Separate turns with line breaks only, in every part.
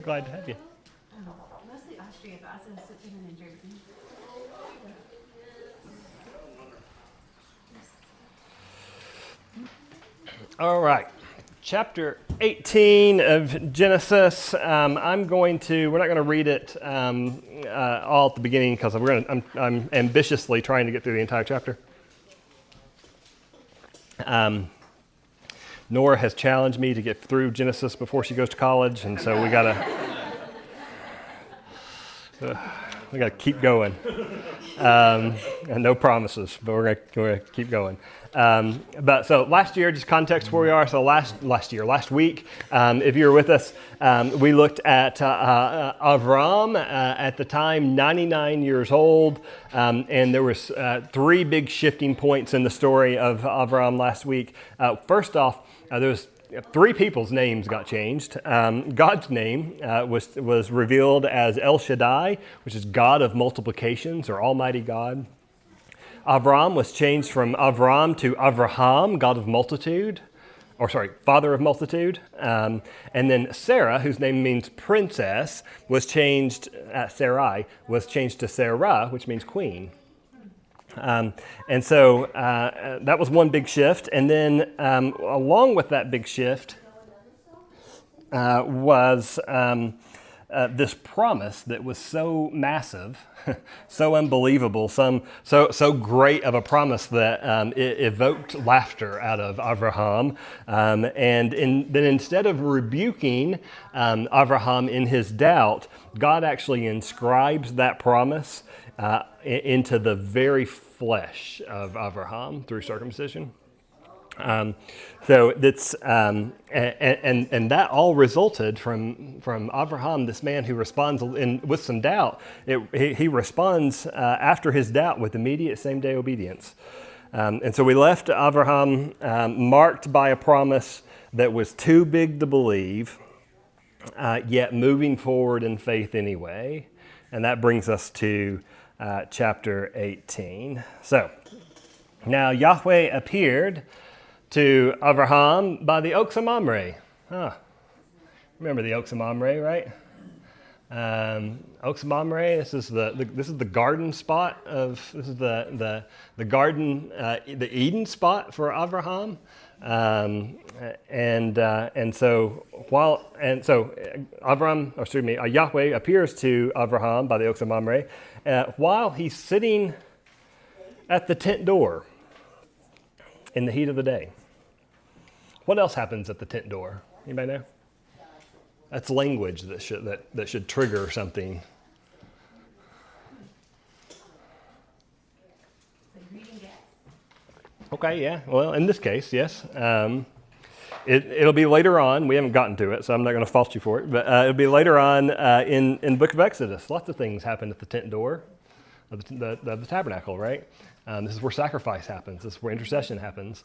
Glad to have you.
Mostly Austria, but also Switzerland and Jersey.
All right, chapter 18 of Genesis. We're not going to read it all at the beginning because I'm ambitiously trying to get through the entire chapter. Nora has challenged me to get through Genesis before she goes to college, and so we gotta keep going. And no promises, but we're gonna keep going. But so last year, just context where we are. So last week, if you were with us, we looked at Avram at the time, 99 years old, and there was three big shifting points in the story of Avram last week. First off, there was three people's names got changed. God's name was revealed as El Shaddai, which is God of multiplications or Almighty God. Avram was changed from Avram to Avraham, God of multitude, Father of multitude. And then Sarah, whose name means princess, was changed, Sarai, was changed to Sarah, which means queen. And so that was one big shift. And then along with that big shift was this promise that was so massive, so unbelievable, so great of a promise that it evoked laughter out of Avraham. Then instead of rebuking Avraham in his doubt, God actually inscribes that promise into the very flesh of Avraham through circumcision. So that's and that all resulted from Avraham, this man who responds with some doubt. He responds after his doubt with immediate same-day obedience. And so we left Avraham marked by a promise that was too big to believe, yet moving forward in faith anyway. And that brings us to chapter 18. So now Yahweh appeared to Avraham by the oaks of Mamre. Remember the oaks of Mamre, right? Oaks of Mamre. This is the garden spot the Eden spot for Avraham. Yahweh appears to Avraham by the oaks of Mamre while he's sitting at the tent door in the heat of the day. What else happens at the tent door? Anybody know? That's language that should trigger something. Okay, yeah. Well, in this case, yes. It'll be later on. We haven't gotten to it, so I'm not going to fault you for it. But it'll be later on in the book of Exodus. Lots of things happen at the tent door of the tabernacle, right? This is where sacrifice happens. This is where intercession happens.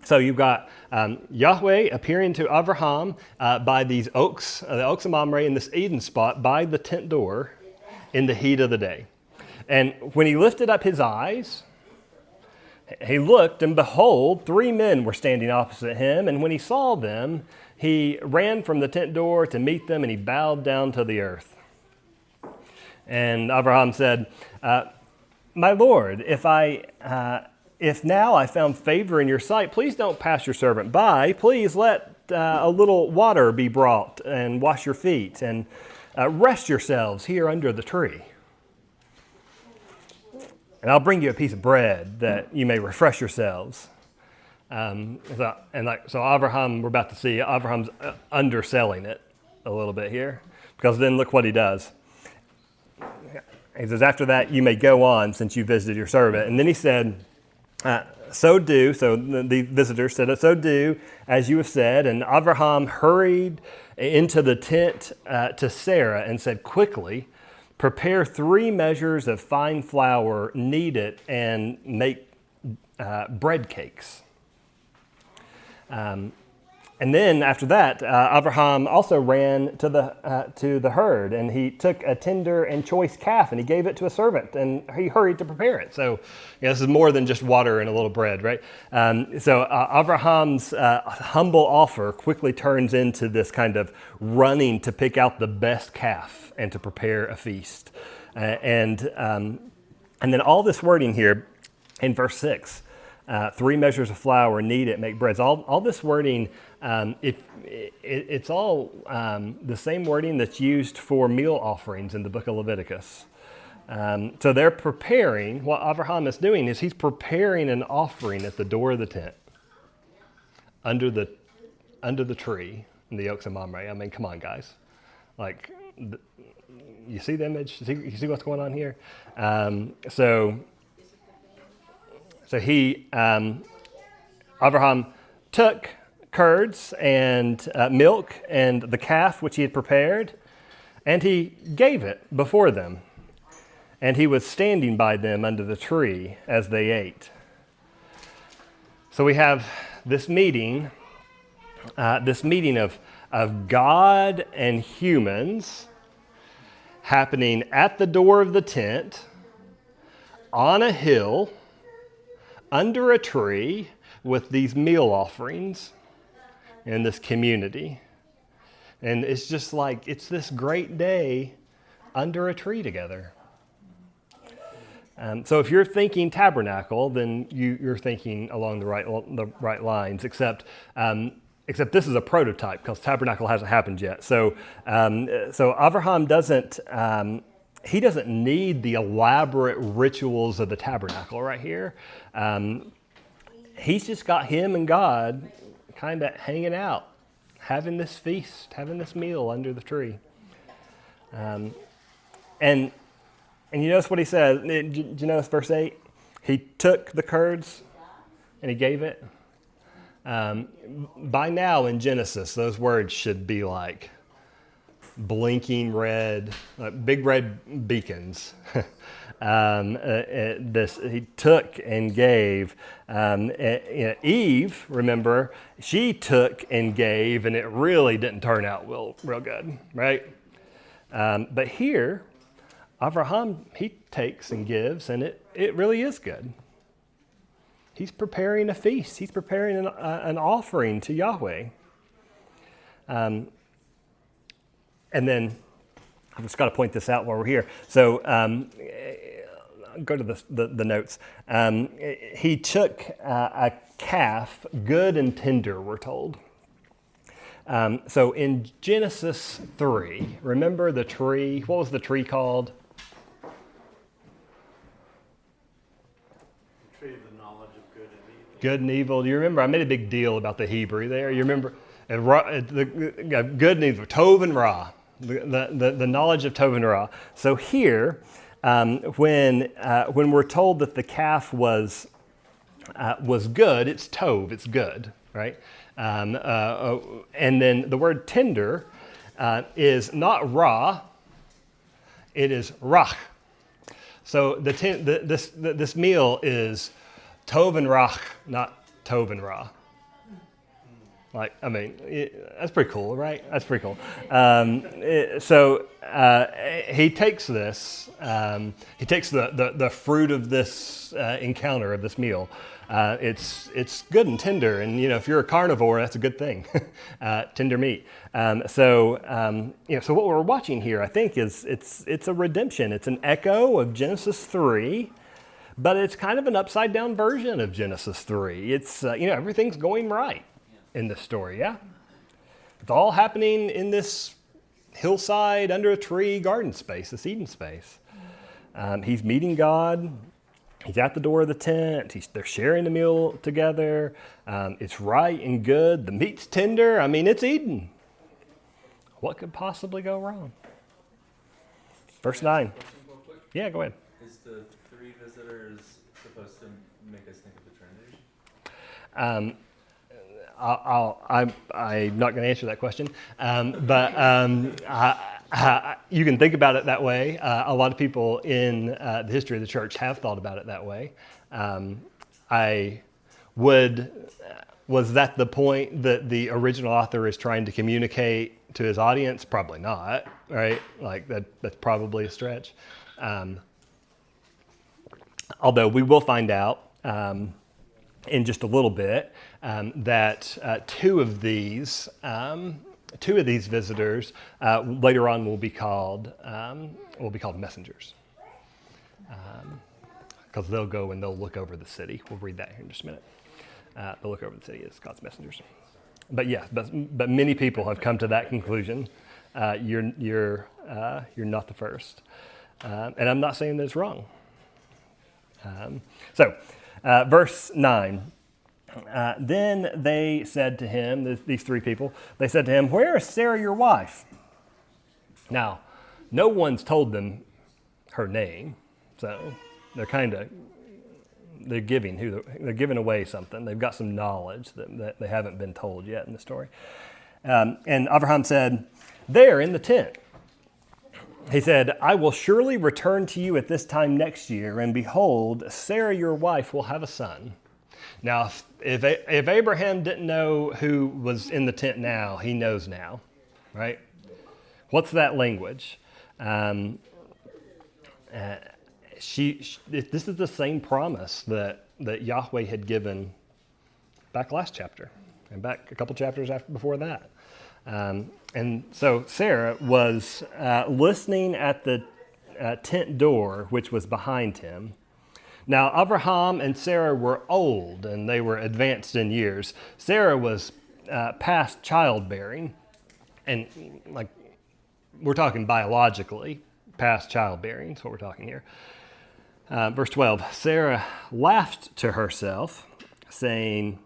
So you've got Yahweh appearing to Avraham by these oaks, the oaks of Mamre in this Eden spot by the tent door in the heat of the day. And when he lifted up his eyes, he looked, and behold, three men were standing opposite him. And when he saw them, he ran from the tent door to meet them, and he bowed down to the earth. And Avraham said, "My Lord, if now I found favor in your sight, please don't pass your servant by. Please let a little water be brought and wash your feet, and rest yourselves here under the tree. And I'll bring you a piece of bread that you may refresh yourselves." So Avraham, we're about to see, Avraham's underselling it a little bit here, because then look what he does. He says, "After that, you may go on, since you visited your servant." And then he said, so the visitor said, "So do as you have said." And Avraham hurried into the tent to Sarah and said, "Quickly, prepare 3 measures of fine flour, knead it, and make bread cakes." And then after that, Abraham also ran to the herd, and he took a tender and choice calf, and he gave it to a servant, and he hurried to prepare it. So, this is more than just water and a little bread, right? So Abraham's humble offer quickly turns into this kind of running to pick out the best calf and to prepare a feast, and then all this wording here in verse 6. 3 measures of flour, knead it, make breads. All this wording, it's all the same wording that's used for meal offerings in the book of Leviticus. So they're preparing, what Abraham is doing is he's preparing an offering at the door of the tent, under the tree in the oaks of Mamre. I mean, come on, guys. Like, you see the image? You see what's going on here? So he, Abraham took curds and milk and the calf which he had prepared, and he gave it before them. And he was standing by them under the tree as they ate. So we have this meeting of God and humans happening at the door of the tent, on a hill, under a tree, with these meal offerings in this community. And it's just like, it's this great day under a tree together. So if you're thinking tabernacle, then you're thinking along the right lines, except this is a prototype, because tabernacle hasn't happened yet. So Abraham doesn't need the elaborate rituals of the tabernacle right here. He's just got him and God kind of hanging out, having this feast, having this meal under the tree. And you notice what he says. Did you notice verse 8? He took the curds and he gave it. By now in Genesis, those words should be like blinking red, big red beacons. He took and gave. Eve, remember, she took and gave, and it really didn't turn out real good, right? But here, Abraham, he takes and gives, and it really is good. He's preparing a feast. He's preparing an offering to Yahweh. And then I've just got to point this out while we're here. So go to the notes. He took a calf, good and tender, we're told. So in Genesis 3, remember the tree? What was the tree called?
The tree of the knowledge of good and evil.
Good and evil. Do you remember? I made a big deal about the Hebrew there. You remember? The good and evil, Tov and Ra. The knowledge of Tov and Ra. So here, when we're told that the calf was good, it's Tov, it's good, right? And then the word tender is not Ra, it is Rach. So this meal is Tov and Rach, not Tov and Ra. Like, I mean, that's pretty cool, right? That's pretty cool. So he takes this, he takes the fruit of this encounter, of this meal. It's good and tender, and if you're a carnivore, that's a good thing. Tender meat. So what we're watching here, I think, is it's a redemption. It's an echo of Genesis 3. But it's kind of an upside down version of Genesis 3. It's everything's going right in this story, yeah? It's all happening in this hillside, under a tree, garden space, this Eden space. He's meeting God. He's at the door of the tent. They're sharing the meal together. It's right and good. The meat's tender. I mean, it's Eden. What could possibly go wrong? Verse 9. Yeah, go ahead.
Is the 3 visitors supposed to make us think of the Trinity?
I'm not going to answer that question, but you can think about it that way. A lot of people in the history of the church have thought about it that way. I would Was that the point that the original author is trying to communicate to his audience? Probably not, right? Like that's probably a stretch. Although we will find out in just a little bit that two of these visitors later on will be called messengers, because they'll go and they'll look over the city. We'll read that here in just a minute. They'll look over the city as God's messengers. But yeah, but many people have come to that conclusion. You're not the first, and I'm not saying that it's wrong. Verse 9. Then they said to him, these three people, they said to him, "Where is Sarah, your wife?" Now, no one's told them her name, so they're giving away something. They've got some knowledge that they haven't been told yet in the story. And Abraham said, "There in the tent." He said, "I will surely return to you at this time next year, and behold, Sarah your wife will have a son." Now, if Abraham didn't know who was in the tent now, he knows now, right? What's that language? This is the same promise that Yahweh had given back last chapter and back a couple chapters before that. And so Sarah was listening at the tent door, which was behind him. Now, Abraham and Sarah were old, and they were advanced in years. Sarah was past childbearing, and like we're talking biologically, past childbearing is what we're talking here. Verse 12, Sarah laughed to herself, saying,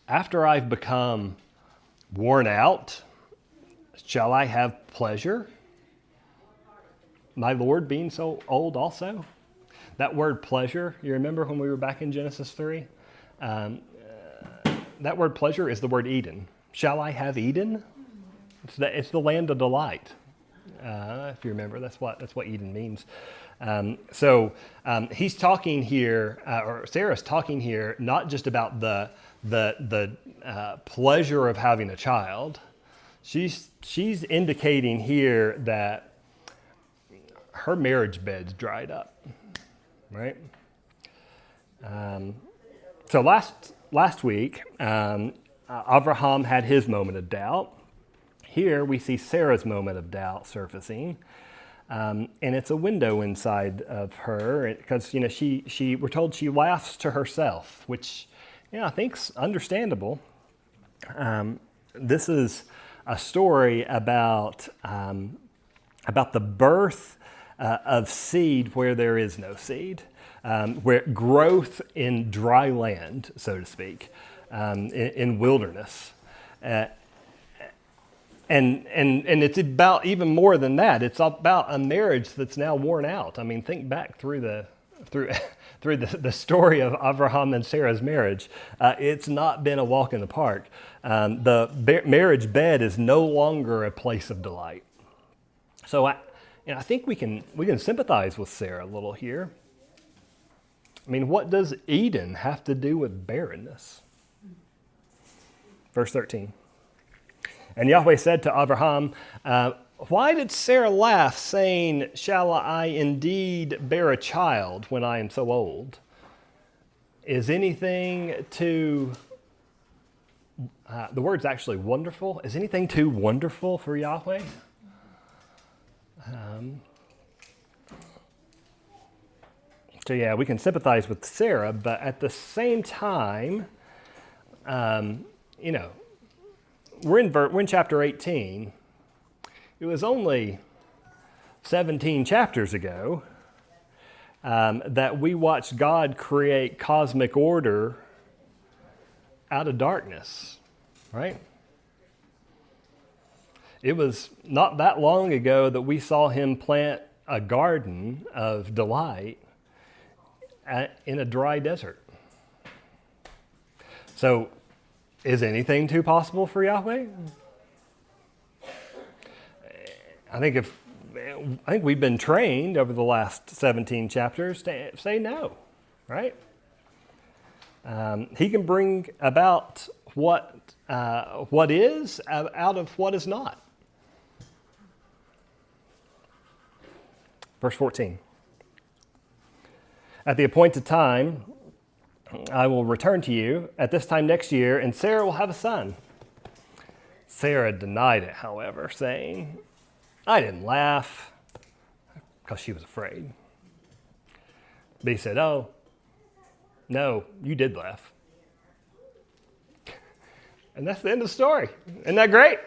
"After I've become worn out, shall I have pleasure? My Lord being so old also?" That word pleasure, you remember when we were back in Genesis 3? That word pleasure is the word Eden. Shall I have Eden? It's the land of delight. If you remember, that's what Eden means. So he's talking here, or Sarah's talking here, not just about the pleasure of having a child. She's indicating here that her marriage bed's dried up, right? So last week, Abraham had his moment of doubt. Here we see Sarah's moment of doubt surfacing, and it's a window inside of her because we're told she laughs to herself, which I think's understandable. This is a story about the birth of seed where there is no seed, where growth in dry land, so to speak, in wilderness. And it's about even more than that. It's about a marriage that's now worn out. I mean, think back through the story of Abraham and Sarah's marriage. It's not been a walk in the park. The marriage bed is no longer a place of delight. So I think we can sympathize with Sarah a little here. I mean, what does Eden have to do with barrenness? Verse 13. And Yahweh said to Abraham, "Why did Sarah laugh, saying, 'Shall I indeed bear a child when I am so old?' Is anything too," the word's actually wonderful. Is anything too wonderful for Yahweh? So yeah, we can sympathize with Sarah, but at the same time, we're in chapter 18. It was only 17 chapters ago that we watched God create cosmic order out of darkness, right? It was not that long ago that we saw him plant a garden of delight in a dry desert. So, is anything too possible for Yahweh? I think we've been trained over the last 17 chapters to say no, right? He can bring about what is out of what is not. Verse 14. At the appointed time, I will return to you at this time next year, and Sarah will have a son. Sarah denied it, however, saying, I didn't laugh, because she was afraid. But he said, oh, no, you did laugh. And that's the end of the story. Isn't that great?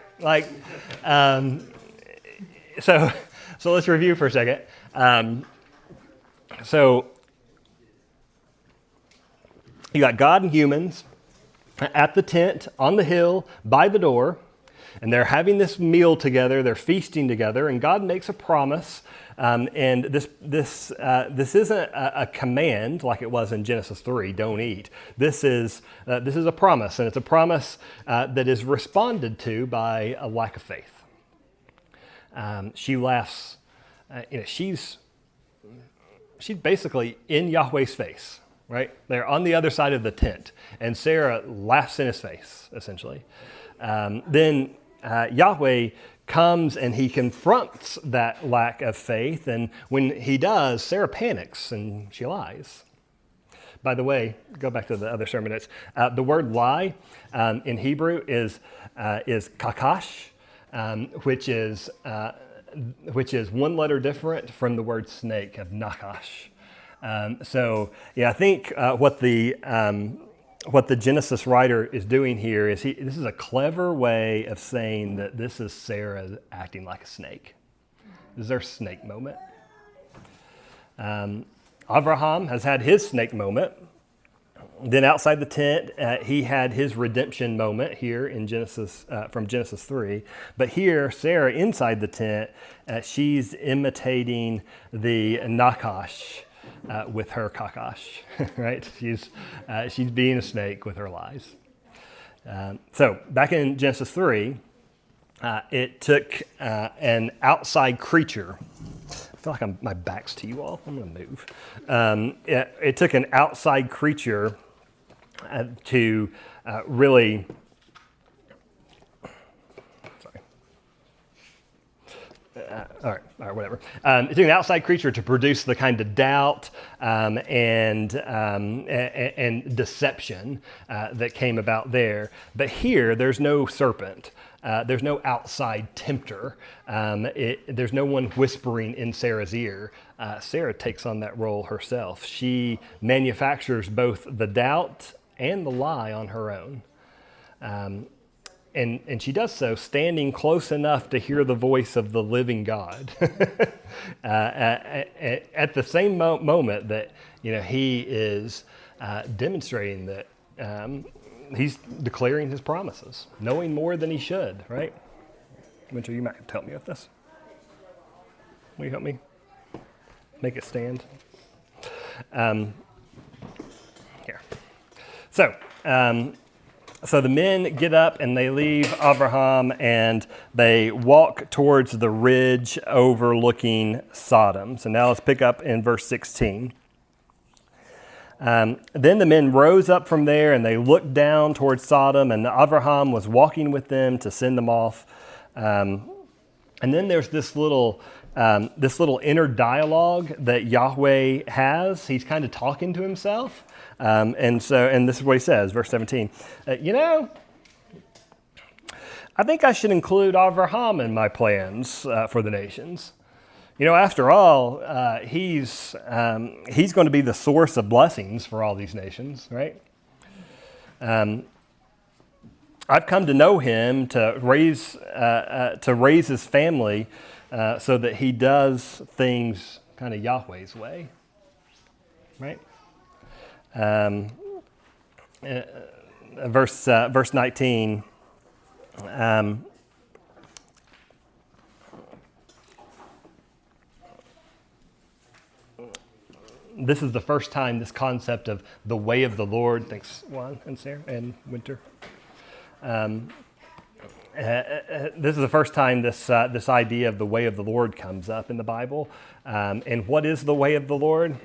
So let's review for a second. So you got God and humans at the tent, on the hill, by the door, and they're having this meal together, they're feasting together, and God makes a promise, and this isn't a command like it was in Genesis 3, don't eat. This is a promise, and it's a promise that is responded to by a lack of faith. She laughs, she's basically in Yahweh's face. Right? They're on the other side of the tent, and Sarah laughs in his face, essentially. Then Yahweh comes and he confronts that lack of faith, and when he does, Sarah panics and she lies. By the way, go back to the other sermon notes. The word lie in Hebrew is kakash, which is one letter different from the word snake of nakash. I think what the Genesis writer is doing here is this is a clever way of saying that this is Sarah acting like a snake. This is their snake moment. Abraham has had his snake moment. Then outside the tent, he had his redemption moment here in Genesis from Genesis 3. But here, Sarah inside the tent, she's imitating the nakash. With her kakash, right? She's being a snake with her lies. So back in Genesis 3, it took an outside creature. I feel like my back's to you all. I'm going to move. It took an outside creature to really. All right, whatever. It took an outside creature to produce the kind of doubt and deception that came about there. But here, there's no serpent. There's no outside tempter. There's no one whispering in Sarah's ear. Sarah takes on that role herself. She manufactures both the doubt and the lie on her own. And she does so standing close enough to hear the voice of the living God at the same moment that he is demonstrating that he's declaring his promises, knowing more than he should, right? Winter, you might have to help me with this. Will you help me make it stand? Here. So the men get up and they leave Abraham and they walk towards the ridge overlooking Sodom. So now let's pick up in verse 16. Then the men rose up from there and they looked down towards Sodom, and Abraham was walking with them to send them off. And then there's this little inner dialogue that Yahweh has. He's kind of talking to himself. And this is what he says, verse 17. I think I should include Avraham in my plans for the nations. After all, he's going to be the source of blessings for all these nations, right? I've come to know him to raise his family so that he does things kind of Yahweh's way, right? Verse 19. This is the first time this concept of the way of the Lord. Thanks, Juan and Sarah and Winter. This is the first time this idea of the way of the Lord comes up in the Bible. And what is the way of the Lord?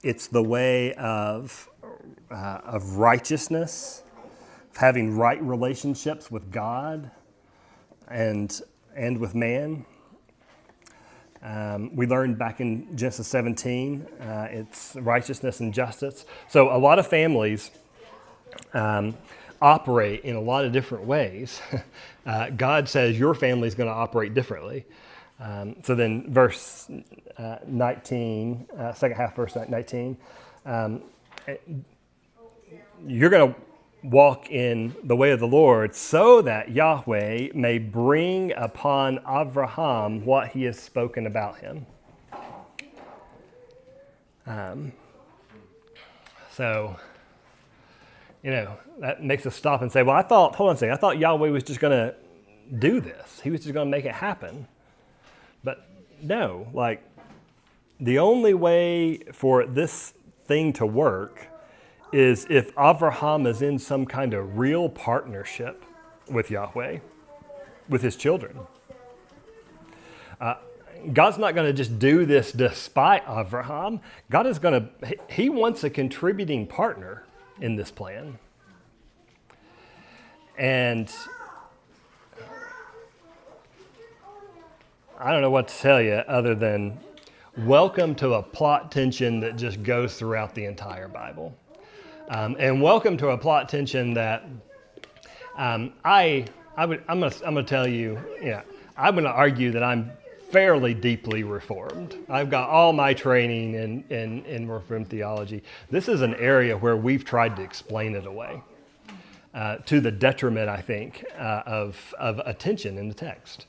It's the way of righteousness, of having right relationships with God and with man. We learned back in Genesis 17, it's righteousness and justice. So a lot of families operate in a lot of different ways. God says your family is going to operate differently. So then verse 19, second half verse 19, you're going to walk in the way of the Lord so that Yahweh may bring upon Abraham what he has spoken about him. So, that makes us stop and say, well, hold on a second, I thought Yahweh was just going to do this. He was just going to make it happen. But no, the only way for this thing to work is if Abraham is in some kind of real partnership with Yahweh, with his children. God's not going to just do this despite Abraham. God is going to, he wants a contributing partner in this plan. And I don't know what to tell you other than welcome to a plot tension that just goes throughout the entire Bible. And welcome to a plot tension that I'm going to tell you, I'm going to argue that I'm fairly deeply Reformed. I've got all my training in Reformed theology. This is an area where we've tried to explain it away to the detriment, I think, of attention in the text.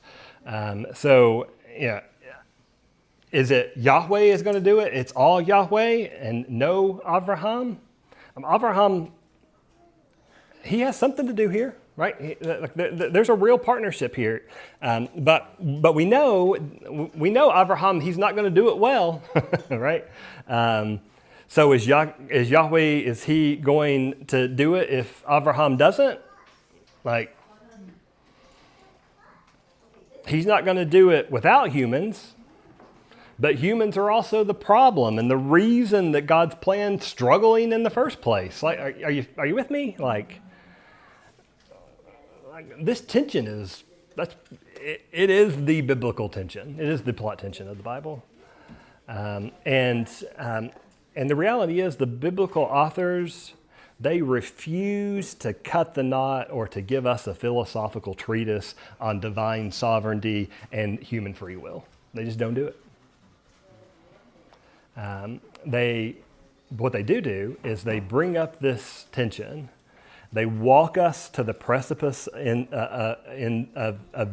Is it Yahweh is going to do it? It's all Yahweh and no Abraham? Abraham, he has something to do here, right? There's a real partnership here, but we know Abraham, he's not going to do it well, right? So is Yahweh, is he going to do it if Abraham doesn't? He's not going to do it without humans. But humans are also the problem and the reason that God's plan's struggling in the first place. Are you with me? This tension is the biblical tension. It is the plot tension of the Bible. And the reality is the biblical authors, they refuse to cut the knot or to give us a philosophical treatise on divine sovereignty and human free will. They just don't do it. What they do is they bring up this tension. They walk us to the precipice of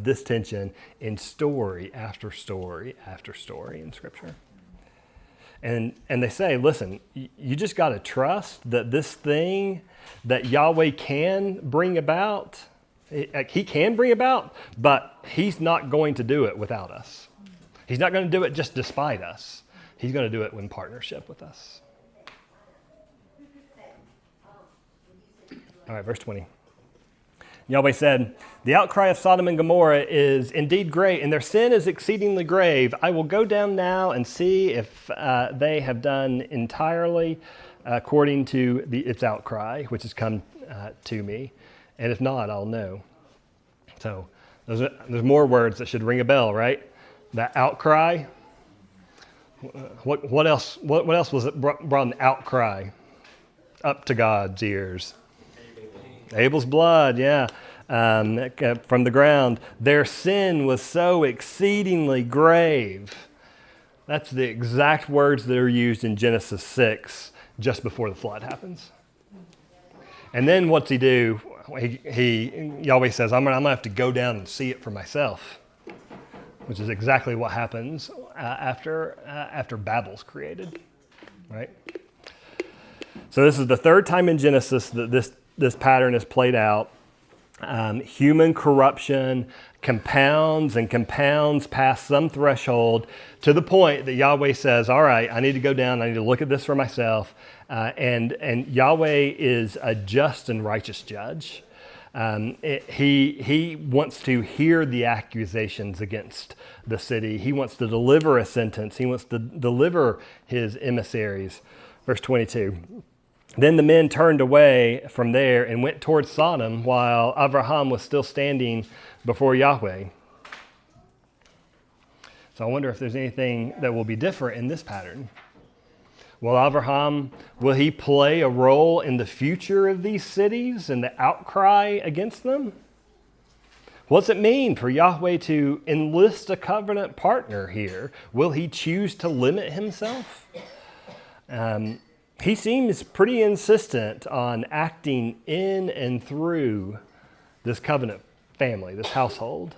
this tension in story after story after story in Scripture. And they say, listen, you just got to trust that this thing that Yahweh can bring about, he can bring about, but he's not going to do it without us. He's not going to do it just despite us. He's going to do it in partnership with us. All right, verse 20. Yahweh said, "The outcry of Sodom and Gomorrah is indeed great, and their sin is exceedingly grave. I will go down now and see if they have done entirely according to its outcry, which has come to me. And if not, I'll know." So there's more words that should ring a bell, right? That outcry. What else? What else was it brought an outcry up to God's ears? Abel's blood, yeah, from the ground. Their sin was so exceedingly grave. That's the exact words that are used in Genesis 6 just before the flood happens. And then what's he do? Yahweh says, I'm gonna have to go down and see it for myself, which is exactly what happens after Babel's created, right? So this is the third time in Genesis that this pattern is played out. Human corruption compounds and compounds past some threshold to the point that Yahweh says, all right, I need to go down, I need to look at this for myself. And Yahweh is a just and righteous judge. He wants to hear the accusations against the city. He wants to deliver a sentence. He wants to deliver his emissaries Verse 22. Then the men turned away from there and went towards Sodom while Abraham was still standing before Yahweh. So I wonder if there's anything that will be different in this pattern. Will he play a role in the future of these cities and the outcry against them? What's it mean for Yahweh to enlist a covenant partner here? Will he choose to limit himself? He seems pretty insistent on acting in and through this covenant family, this household.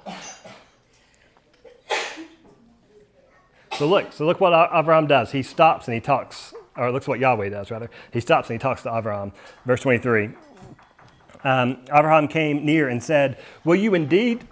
So look what Abraham does. He stops and he talks, or looks what Yahweh does, rather. He stops and he talks to Abraham. Verse 23. Abraham came near and said, "Will you indeed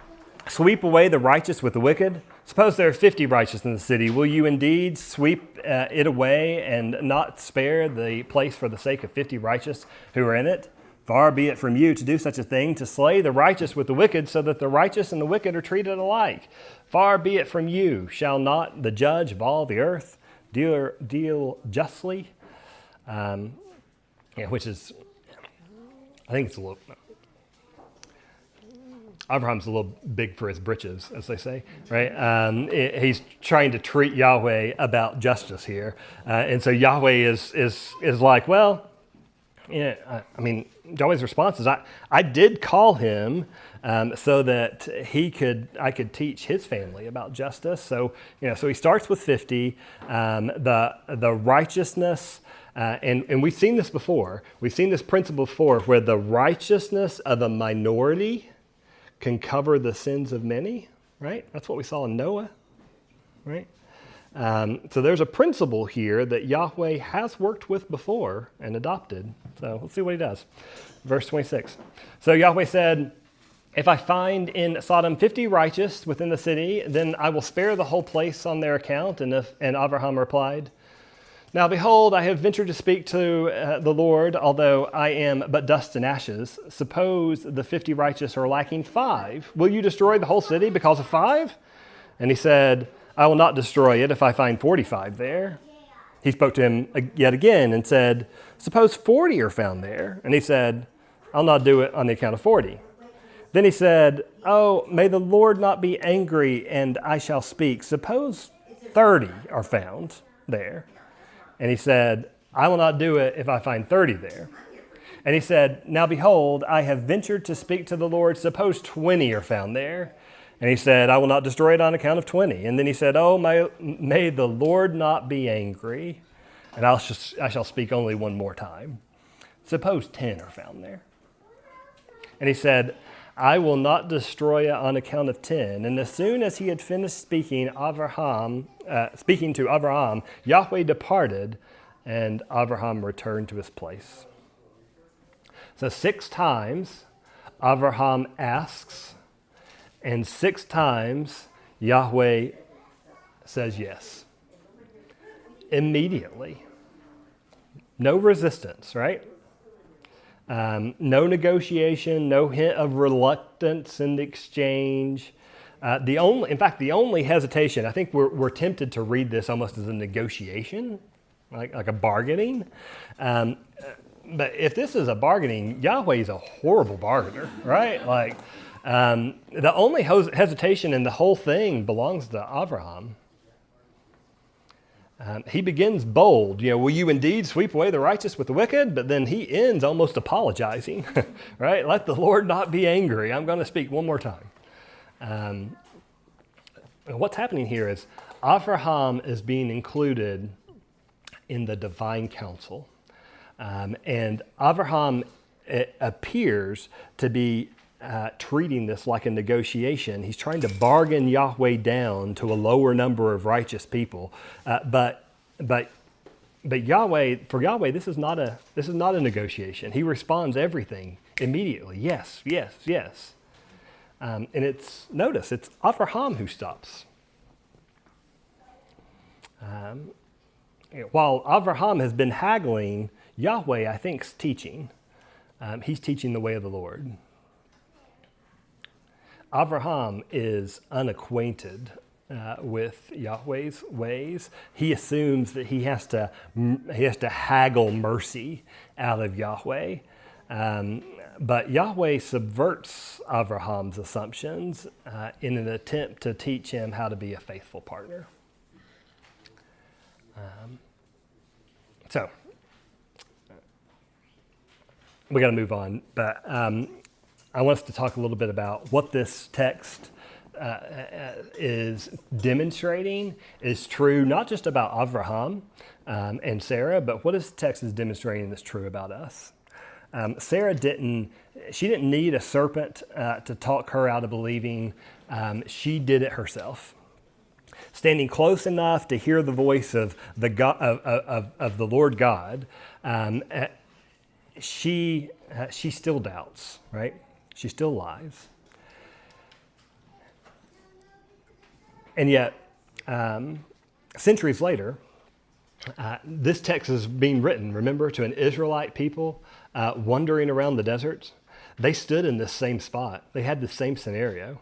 sweep away the righteous with the wicked? Suppose there are 50 righteous in the city. Will you indeed sweep it away and not spare the place for the sake of 50 righteous who are in it? Far be it from you to do such a thing, to slay the righteous with the wicked, so that the righteous and the wicked are treated alike. Far be it from you. Shall not the judge of all the earth deal justly?" Which is, I think it's a little... Abraham's a little big for his britches, as they say, right? He's trying to treat Yahweh about justice here. And so Yahweh is like, well, Yahweh's response is, I did call him so that I could teach his family about justice. So he starts with 50, the righteousness, and we've seen this before. We've seen this principle before, where the righteousness of a minority can cover the sins of many, right? That's what we saw in Noah, right? So there's a principle here that Yahweh has worked with before and adopted. So let's see what he does. Verse 26. So Yahweh said, "If I find in Sodom 50 righteous within the city, then I will spare the whole place on their account." And Abraham replied, "Now behold, I have ventured to speak to the Lord, although I am but dust and ashes. Suppose the 50 righteous are lacking 5. Will you destroy the whole city because of 5? And he said, "I will not destroy it if I find 45 there." He spoke to him yet again and said, "Suppose 40 are found there." And he said, "I'll not do it on the account of 40. Then he said, "Oh, may the Lord not be angry, and I shall speak. Suppose 30 are found there." And he said, "I will not do it if I find 30 there." And he said, "Now behold, I have ventured to speak to the Lord. Suppose 20 are found there." And he said, "I will not destroy it on account of 20. And then he said, "Oh, may the Lord not be angry, and I shall speak only one more time. Suppose 10 are found there." And he said, "I will not destroy it on account of 10. And as soon as he had finished speaking to Abraham, Yahweh departed, and Abraham returned to his place. So 6 times Abraham asks, and 6 times Yahweh says yes. Immediately. No resistance, right? No negotiation, no hint of reluctance in the exchange. The only hesitation, I think we're tempted to read this almost as a negotiation, like a bargaining. But if this is a bargaining, Yahweh's a horrible bargainer, right? The only hesitation in the whole thing belongs to Abraham. He begins bold, will you indeed sweep away the righteous with the wicked? But then he ends almost apologizing, right? Let the Lord not be angry. I'm going to speak one more time. What's happening here is Abraham is being included in the divine council. And Abraham appears to be treating this like a negotiation. He's trying to bargain Yahweh down to a lower number of righteous people. But Yahweh, for Yahweh, this is not a negotiation. He responds everything immediately. Yes, yes, yes. And it's Abraham who stops. While Abraham has been haggling, Yahweh, I think, is teaching. He's teaching the way of the Lord. Abraham is unacquainted with Yahweh's ways. He assumes that he has to haggle mercy out of Yahweh. But Yahweh subverts Abraham's assumptions in an attempt to teach him how to be a faithful partner. So we got to move on, but I want us to talk a little bit about what this text is demonstrating is true not just about Abraham and Sarah, but what this text is demonstrating is true about us. Sarah didn't need a serpent to talk her out of believing. She did it herself. Standing close enough to hear the voice of the God, of the Lord God, she still doubts, right? She still lies. And yet, centuries later, this text is being written, remember, to an Israelite people wandering around the deserts. They stood in this same spot. They had the same scenario.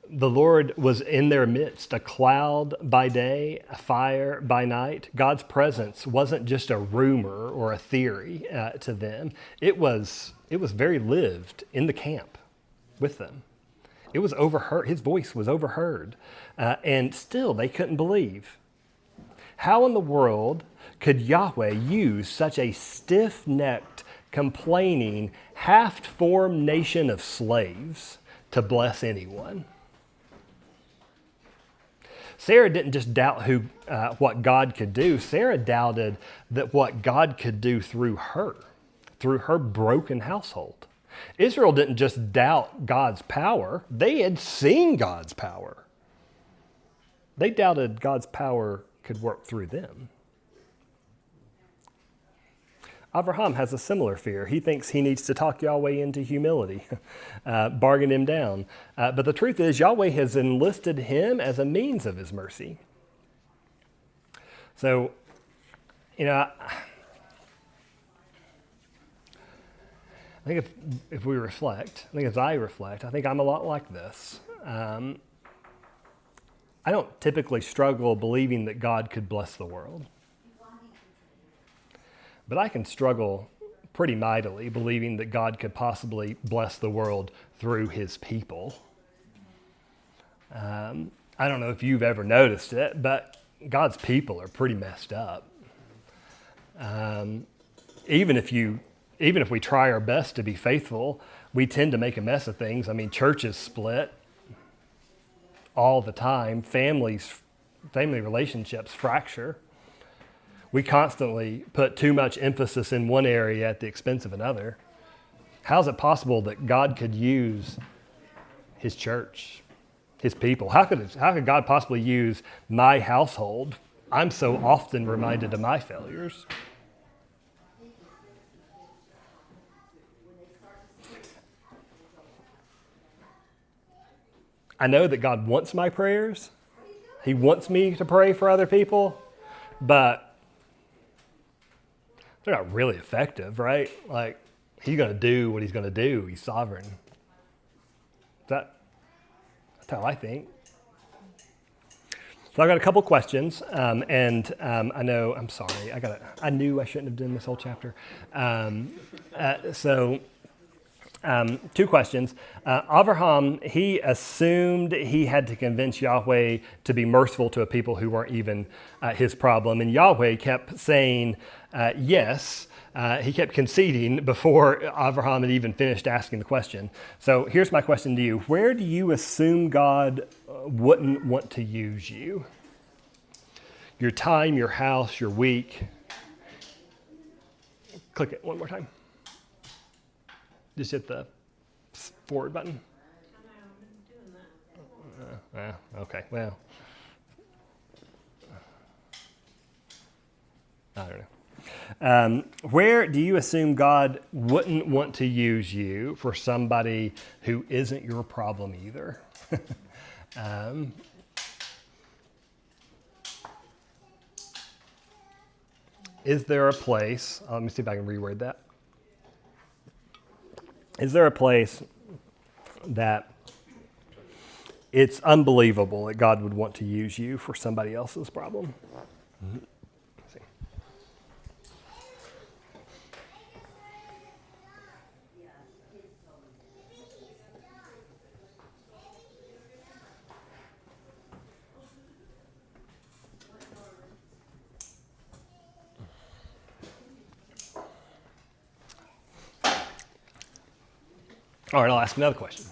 The Lord was in their midst, a cloud by day, a fire by night. God's presence wasn't just a rumor or a theory to them. It was very lived in the camp with them. It was overheard. His voice was overheard. And still they couldn't believe. How in the world could Yahweh use such a stiff-necked, complaining, half-formed nation of slaves to bless anyone? Sarah didn't just doubt what God could do. Sarah doubted that what God could do through her broken household. Israel didn't just doubt God's power. They had seen God's power. They doubted God's power could work through them. Abraham has a similar fear. He thinks he needs to talk Yahweh into humility, bargain him down. But the truth is, Yahweh has enlisted him as a means of his mercy. So, I think if we reflect, as I reflect, I think I'm a lot like this. I don't typically struggle believing that God could bless the world. But I can struggle pretty mightily believing that God could possibly bless the world through his people. I don't know if you've ever noticed it, but God's people are pretty messed up. Even if we try our best to be faithful, we tend to make a mess of things. I mean, churches split all the time. Family relationships fracture. We constantly put too much emphasis in one area at the expense of another. How is it possible that God could use his church, his people? How could God possibly use my household? I'm so often reminded of my failures. I know that God wants my prayers. He wants me to pray for other people, but they're not really effective, right? Like, he's going to do what he's going to do. He's sovereign. That's how I think. So I've got a couple questions, and I know, I'm sorry, I knew I shouldn't have done this whole chapter. Two questions. Abraham, he assumed he had to convince Yahweh to be merciful to a people who weren't even his problem. And Yahweh kept saying yes. He kept conceding before Abraham had even finished asking the question. So here's my question to you. Where do you assume God wouldn't want to use you? Your time, your house, your week. Click it one more time. Just hit the forward button. Okay, well, I don't know. Where do you assume God wouldn't want to use you for somebody who isn't your problem either? Is there a place, let me see if I can reword that. Is there a place that it's unbelievable that God would want to use you for somebody else's problem. All right, I'll ask another question.